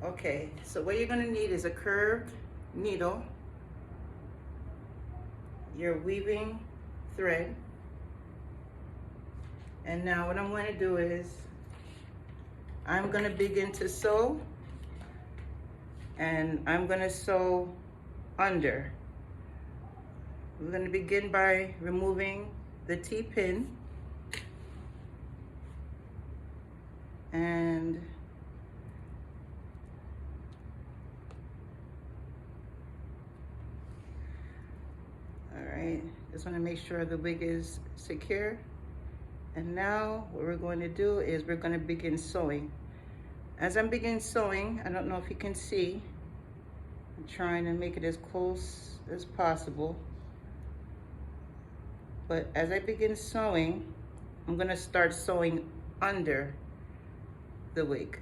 Okay, so what you're gonna need is a curved needle, your weaving thread, and now what I'm going to do is I'm going to begin to sew, and I'm going to sew under. We're going to begin by removing the T-pin, and all right, just want to make sure the wig is secure. And now what we're going to do is we're going to begin sewing. As I'm beginning sewing, I don't know if you can see, I'm trying to make it as close as possible. But as I begin sewing, I'm going to start sewing under the wig.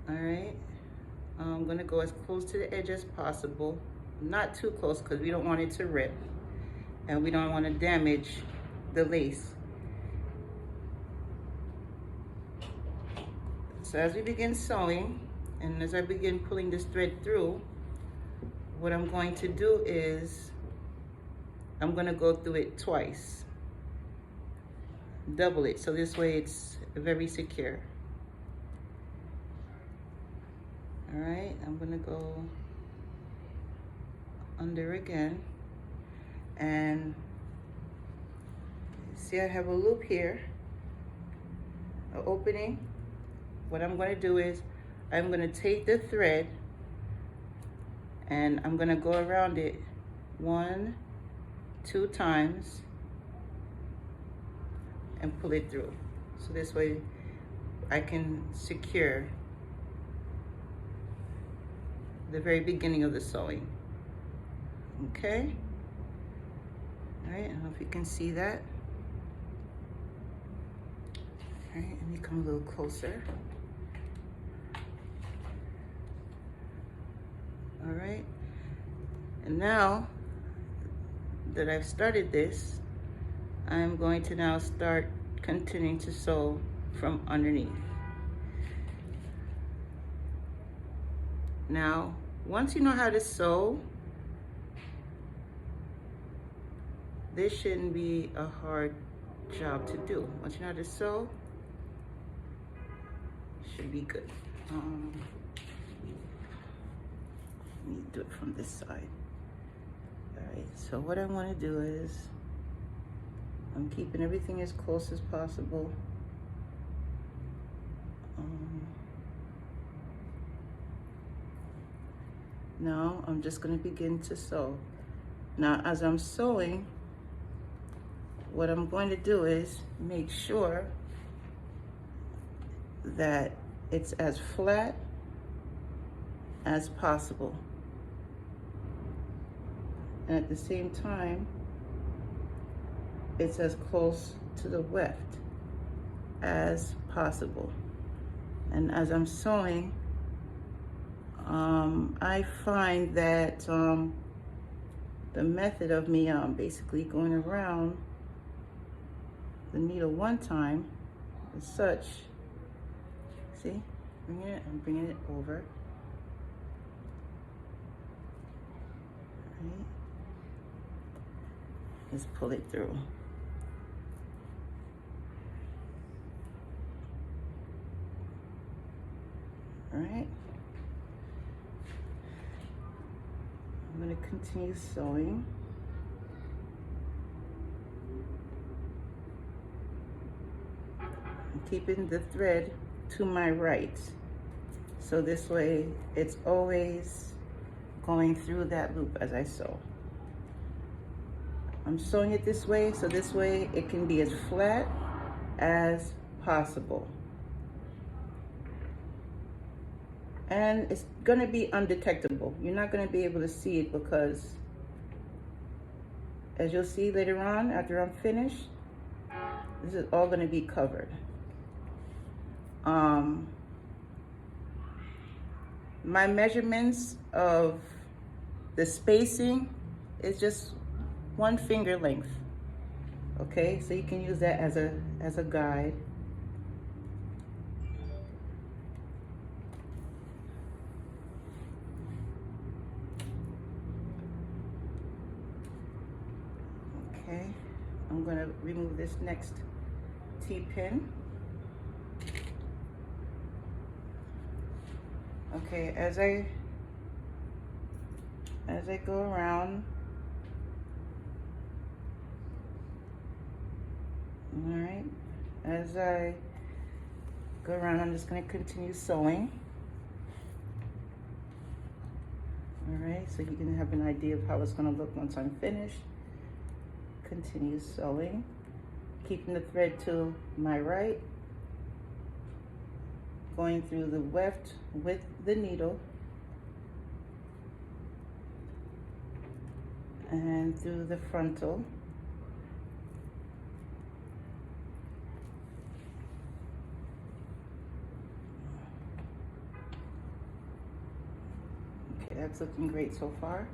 All right, I'm going to go as close to the edge as possible, not too close because we don't want it to rip and we don't want to damage the lace. So as we begin sewing, and as I begin pulling this thread through, what I'm going to do is I'm going to go through it twice, double it, so this way it's very secure. All right, I'm going to go under again, and see I have a loop here, an opening. What I'm going to do is I'm going to take the thread and I'm going to go around it 1, 2 times and pull it through. So this way I can secure the very beginning of the sewing. Okay? All right, I don't know if you can see that. All right, let me come a little closer. All right, and now that I've started this, I'm going to now start continuing to sew from underneath. Now, once you know how to sew, this shouldn't be a hard job to do. Once you know how to sew, it should be good. Let me do it from this side. All right, so what I want to do is I'm keeping everything as close as possible. Now I'm just going to begin to sew. Now as I'm sewing, what I'm going to do is make sure that it's as flat as possible. And at the same time, it's as close to the weft as possible. And as I'm sewing, I find that the method of me basically going around the needle one time as such, see, I'm bringing it over. Right. Just pull it through. All right. I'm going to continue sewing. I'm keeping the thread to my right. So this way it's always going through that loop as I sew. I'm sewing it this way, so this way it can be as flat as possible. And it's gonna be undetectable. You're not gonna be able to see it because, as you'll see later on after I'm finished, this is all gonna be covered. My measurements of the spacing is just 1 finger length. Okay, so you can use that as a guide. going to remove this next T-pin. Okay, as I go around, all right, as I go around, I'm just going to continue sewing. All right, so you can have an idea of how it's going to look once I'm finished. Continue sewing, keeping the thread to my right, going through the weft with the needle and through the frontal. Okay, that's looking great so far.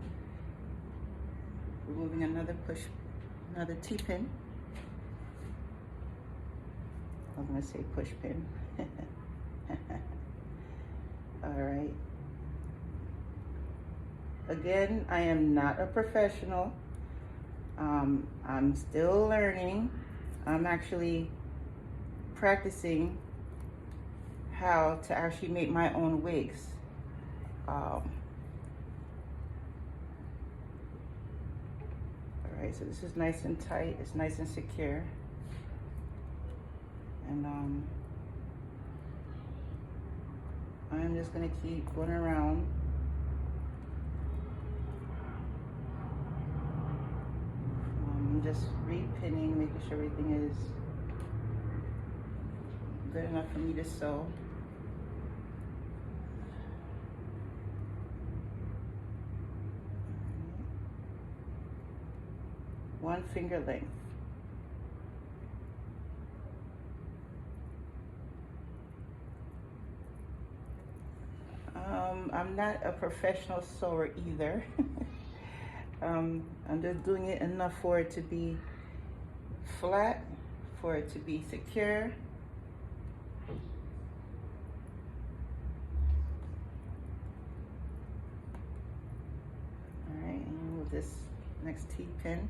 Removing another T-pin. I was gonna say push pin. All right. Again, I am not a professional. I'm still learning. I'm actually practicing how to actually make my own wigs. All right, so this is nice and tight. It's nice and secure. And I'm just gonna keep going around. I'm just repinning, making sure everything is good enough for me to sew. One finger length. I'm not a professional sewer either. I'm just doing it enough for it to be flat, for it to be secure. All right, and remove this next T-pin.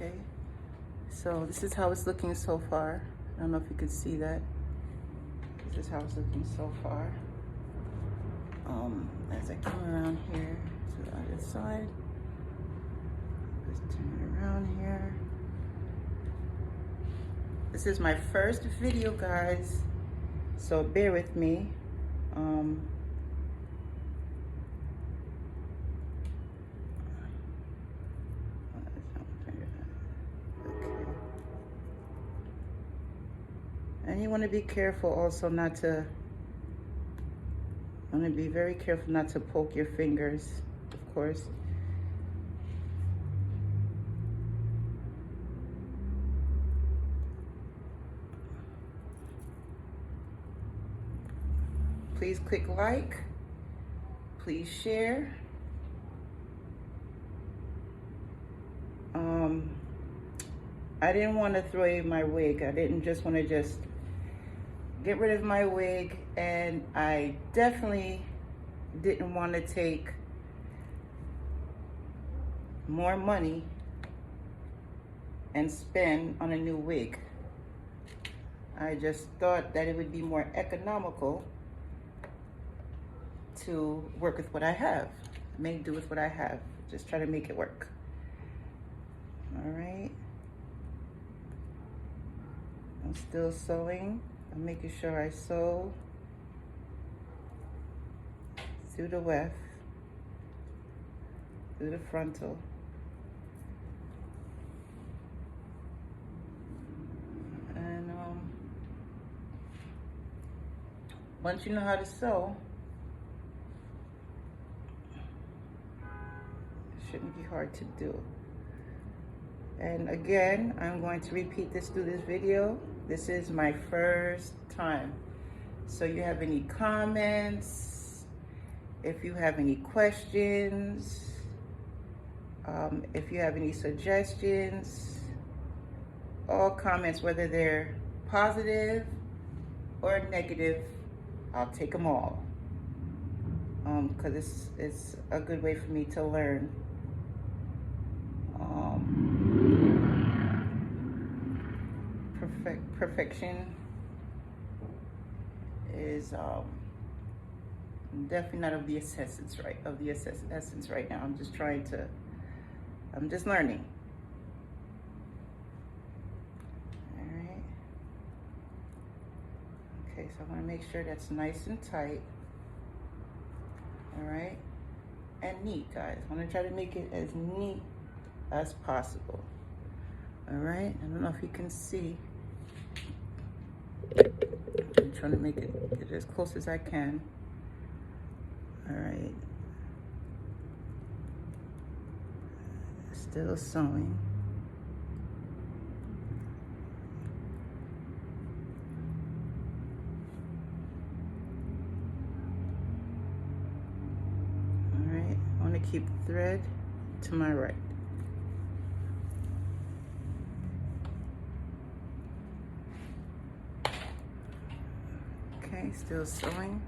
Okay, so this is how it's looking so far. I don't know if you could see that. This is how it's looking so far. As I come around here to the other side, just turn it around here. This is my first video, guys, so bear with me. And you want to be careful also not to, want to be very careful not to poke your fingers, of course. Please click like, please share. I didn't want to throw away my wig. I didn't just want to get rid of my wig, and I definitely didn't want to take more money and spend on a new wig. I just thought that it would be more economical to work with what I have, make do with what I have, just try to make it work. All right, I'm still sewing. I'm making sure I sew through the weft, through the frontal. And once you know how to sew, it shouldn't be hard to do. And again, I'm going to repeat this through this video. This is my first time. So you have any comments, if you have any questions, if you have any suggestions, all comments, whether they're positive or negative. I'll take them all. Because it's a good way for me to learn. Perfection is definitely not of the essence right now. I'm just learning. All right. Okay, so I want to make sure that's nice and tight. All right, and neat, guys. I want to try to make it as neat as possible. All right, I don't know if you can see. I'm trying to make it get as close as I can. All right, still sewing. All right, I want to keep the thread to my right. Okay, still sewing.